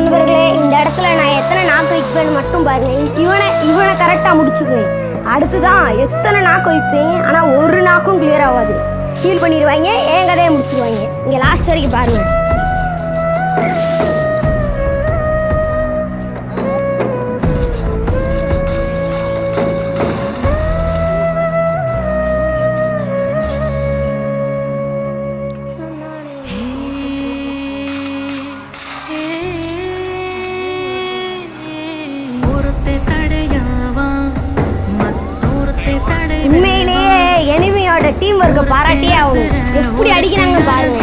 நண்பர்களே, இந்த இடத்துல நான் எத்தனை நாக்கு வைப்பேன்னு மட்டும் பாருங்க. இவனை கரெக்டா முடிச்சுக்குவேன். அடுத்துதான் எத்தனை நாக்கு வைப்பேன், ஆனா ஒரு நாக்கும் கிளியர் ஆகாது. ஃபீல் பண்ணிடுவாங்க, என் கதையை முடிச்சுடுவாங்க. இங்க லாஸ்ட் வரைக்கும் பாருங்க. உண்மையிலேயே எனிமியோட டீம் ஒர்க்கை பாராட்டியே ஆகும். எப்படி அடிக்கிறாங்க பாருங்க.